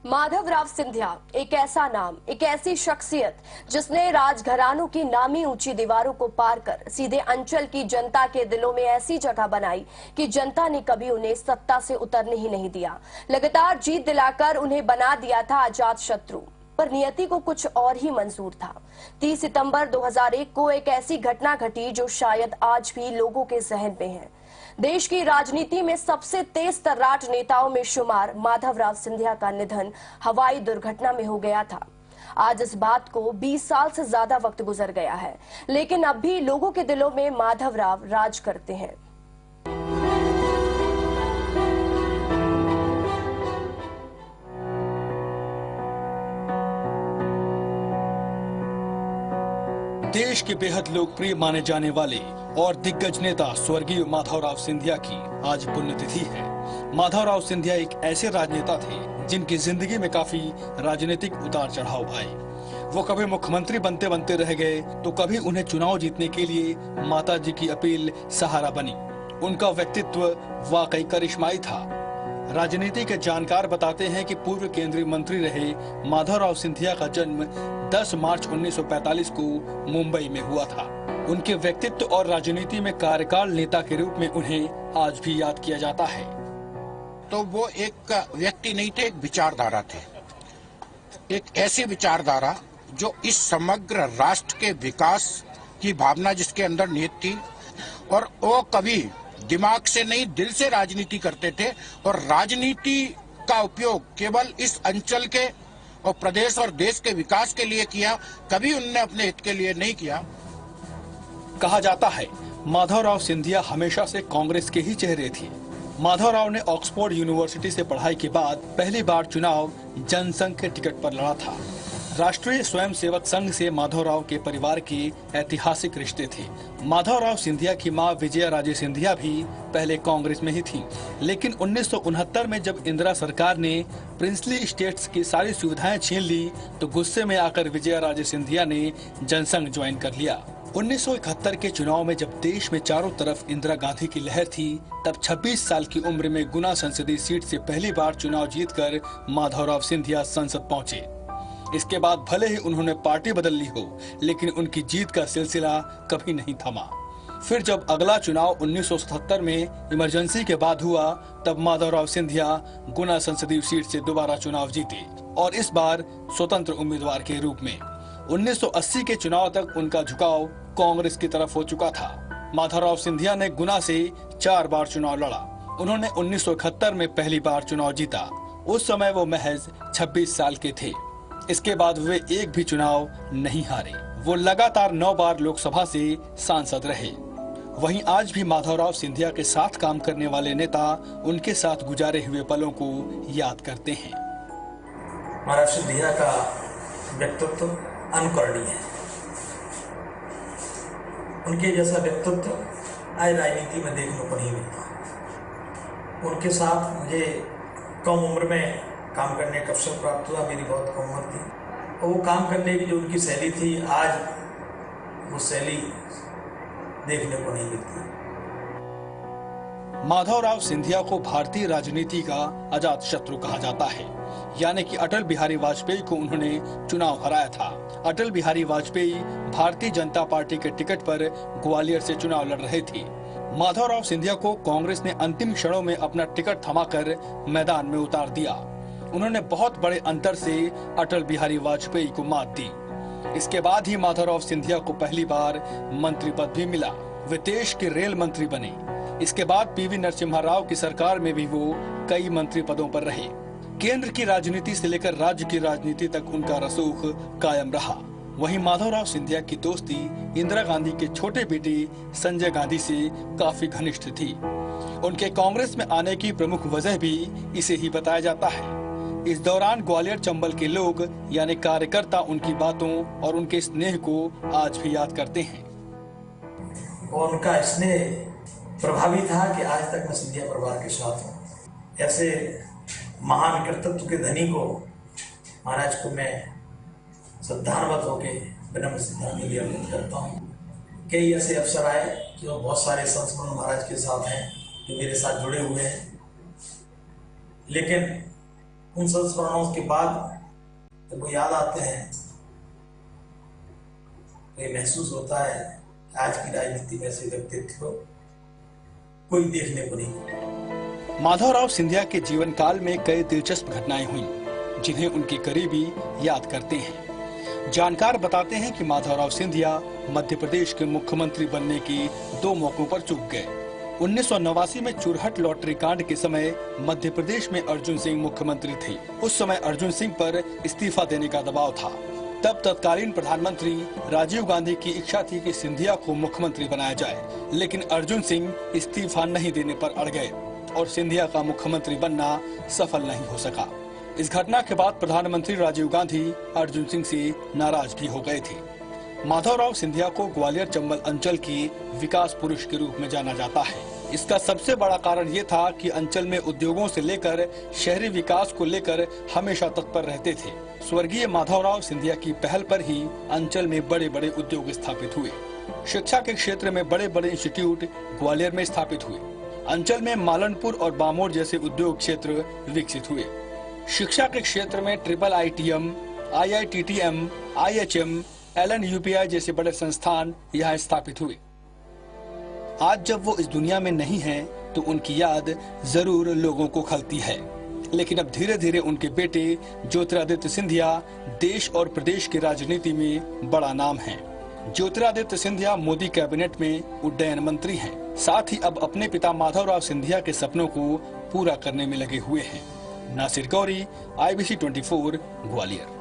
माधवराव सिंधिया एक ऐसा नाम, एक ऐसी शख्सियत जिसने राजघरानों की नामी ऊंची दीवारों को पार कर सीधे अंचल की जनता के दिलों में ऐसी जगह बनाई कि जनता ने कभी उन्हें सत्ता से उतरने ही नहीं दिया। लगातार जीत दिलाकर उन्हें बना दिया था अजात शत्रु, पर नियति को कुछ और ही मंजूर था। 30 सितंबर 2001 को एक ऐसी घटना घटी जो शायद आज भी लोगों के जहन में है। देश की राजनीति में सबसे तेज तर्राट नेताओं में शुमार माधवराव सिंधिया का निधन हवाई दुर्घटना में हो गया था। आज इस बात को 20 साल से ज्यादा वक्त गुजर गया है, लेकिन अब भी लोगों के दिलों में माधवराव राज करते हैं। देश के बेहद लोकप्रिय माने जाने वाले और दिग्गज नेता स्वर्गीय माधवराव सिंधिया की आज पुण्यतिथि है। माधवराव सिंधिया एक ऐसे राजनेता थे जिनकी जिंदगी में काफी राजनीतिक उतार चढ़ाव आए। वो कभी मुख्यमंत्री बनते बनते रह गए तो कभी उन्हें चुनाव जीतने के लिए माताजी की अपील सहारा बनी। उनका व्यक्तित्व वाकई करिश्माई था। राजनीति के जानकार बताते हैं कि पूर्व केंद्रीय मंत्री रहे माधवराव सिंधिया का जन्म 10 मार्च 1945 को मुंबई में हुआ था। उनके व्यक्तित्व और राजनीति में कार्यकाल नेता के रूप में उन्हें आज भी याद किया जाता है। तो वो एक व्यक्ति नहीं थे, एक विचारधारा थे। एक ऐसी विचारधारा जो इस समग्र राष्ट्र के विकास की भावना जिसके अंदर निहित थी, और वो कभी दिमाग से नहीं दिल से राजनीति करते थे, और राजनीति का उपयोग केवल इस अंचल के और प्रदेश और देश के विकास के लिए किया, कभी उन्होंने अपने हित के लिए नहीं किया। कहा जाता है माधवराव सिंधिया हमेशा से कांग्रेस के ही चेहरे थे। माधवराव ने ऑक्सफोर्ड यूनिवर्सिटी से पढ़ाई के बाद पहली बार चुनाव जनसंघ के टिकट पर लड़ा था। राष्ट्रीय स्वयंसेवक संघ से माधवराव के परिवार के ऐतिहासिक रिश्ते थे। माधवराव सिंधिया की मां विजया राजे सिंधिया भी पहले कांग्रेस में ही थी, लेकिन 1969 में जब इंदिरा सरकार ने प्रिंसली स्टेट्स की सारी सुविधाएं छीन ली तो गुस्से में आकर विजया राजे सिंधिया ने जनसंघ ज्वाइन कर लिया। 1971 के चुनाव में जब देश में चारों तरफ इंदिरा गांधी की लहर थी, तब 26 साल की उम्र में गुना संसदीय सीट से पहली बार चुनाव जीतकर माधवराव सिंधिया संसद पहुंचे। इसके बाद भले ही उन्होंने पार्टी बदल ली हो, लेकिन उनकी जीत का सिलसिला कभी नहीं थमा। फिर जब अगला चुनाव 1977 में इमरजेंसी के बाद हुआ, तब माधवराव सिंधिया गुना संसदीय सीट से दोबारा चुनाव जीते, और इस बार स्वतंत्र उम्मीदवार के रूप में। 1980 के चुनाव तक उनका झुकाव कांग्रेस की तरफ हो चुका था। माधवराव सिंधिया ने गुना से 4 बार चुनाव लड़ा। उन्होंने 1971 में पहली बार चुनाव जीता। उस समय वो महज 26 साल के थे। इसके बाद वे एक भी चुनाव नहीं हारे। वो लगातार 9 बार लोकसभा से सांसद रहे। वहीं आज भी माधवराव सिंधिया के साथ काम करने वाले नेता उनके साथ गुजारे हुए पलों को याद करते हैं। महाराज सिंधिया का व्यक्तित्व अनुकरणीय है। उनके जैसा व्यक्तित्व आज राजनीति में देखने को नहीं मिलता। उनके साथ मुझे कम उम्र में काम करने का अवसर प्राप्त हुआ। मेरी बहुत कम उम्र थी, और वो काम करने की जो उनकी शैली थी, आज वो शैली देखने को नहीं मिलती। माधवराव सिंधिया को भारतीय राजनीति का अजात शत्रु कहा जाता है, यानी कि अटल बिहारी वाजपेयी को उन्होंने चुनाव हराया था। अटल बिहारी वाजपेयी भारतीय जनता पार्टी के टिकट पर ग्वालियर से चुनाव लड़ रहे थे। माधवराव सिंधिया को कांग्रेस ने अंतिम क्षणों में अपना टिकट थमाकर मैदान में उतार दिया। उन्होंने बहुत बड़े अंतर से अटल बिहारी वाजपेयी को मात दी। इसके बाद ही माधवराव सिंधिया को पहली बार मंत्री पद भी मिला। वे देश के रेल मंत्री बने। इसके बाद पीवी नरसिम्हा राव की सरकार में भी वो कई मंत्री पदों पर रहे। केंद्र की राजनीति से लेकर राज्य की राजनीति तक उनका रसूख कायम रहा। वहीं माधवराव सिंधिया की दोस्ती इंदिरा गांधी के छोटे बेटे संजय गांधी से काफी घनिष्ठ थी। उनके कांग्रेस में आने की प्रमुख वजह भी इसे ही बताया जाता है। इस दौरान ग्वालियर चंबल के लोग यानी कार्यकर्ता उनकी बातों और उनके स्नेह को आज भी याद करते हैं। और उनका स्नेह प्रभावी था कि आज तक मैं सिंधिया परिवार के साथ हूँ। ऐसे महान कर्तृत्व के धनी को, महाराज को मैं श्रद्धान्वित होकर विनम्र श्रद्धांजलि अर्पित करता हूँ। कई ऐसे अवसर आए जो बहुत सारे संस्मरण महाराज के साथ हैं जो मेरे साथ जुड़े हुए हैं, लेकिन उन संस्मरणों के बाद जब वो याद आते हैं तो ये महसूस होता है आज की राजनीति में ऐसे व्यक्तित्व कोई देखने को नहीं मिला। माधवराव सिंधिया के जीवन काल में कई दिलचस्प घटनाएं हुई जिन्हें उनके करीबी याद करते हैं। जानकार बताते हैं कि माधवराव सिंधिया मध्य प्रदेश के मुख्यमंत्री बनने की 2 मौकों पर चूक गए। 1989 में चुरहट लॉटरी कांड के समय मध्य प्रदेश में अर्जुन सिंह मुख्यमंत्री थे। उस समय अर्जुन सिंह पर इस्तीफा देने का दबाव था। तब तत्कालीन प्रधानमंत्री राजीव गांधी की इच्छा थी कि सिंधिया को मुख्यमंत्री बनाया जाए, लेकिन अर्जुन सिंह इस्तीफा नहीं देने पर अड़ गए और सिंधिया का मुख्यमंत्री बनना सफल नहीं हो सका। इस घटना के बाद प्रधानमंत्री राजीव गांधी अर्जुन सिंह से नाराज भी हो गए थे। माधवराव सिंधिया को ग्वालियर चंबल अंचल की विकास पुरुष के रूप में जाना जाता है। इसका सबसे बड़ा कारण ये था कि अंचल में उद्योगों से लेकर शहरी विकास को लेकर हमेशा तत्पर रहते थे। स्वर्गीय माधवराव सिंधिया की पहल पर ही अंचल में बड़े बड़े उद्योग स्थापित हुए। शिक्षा के क्षेत्र में बड़े बड़े इंस्टीट्यूट ग्वालियर में स्थापित हुए। अंचल में मालनपुर और बामोर जैसे उद्योग क्षेत्र विकसित हुए। शिक्षा के क्षेत्र में IIITM, IITTM, IHM, LNUPI जैसे बड़े संस्थान यहाँ स्थापित हुए। आज जब वो इस दुनिया में नहीं हैं, तो उनकी याद जरूर लोगों को खलती है, लेकिन अब धीरे धीरे उनके बेटे ज्योतिरादित्य सिंधिया देश और प्रदेश की राजनीति में बड़ा नाम है। ज्योतिरादित्य सिंधिया मोदी कैबिनेट में उड्डयन मंत्री हैं। साथ ही अब अपने पिता माधवराव सिंधिया के सपनों को पूरा करने में लगे हुए हैं। नासिर गौरी, IBC 24, ग्वालियर।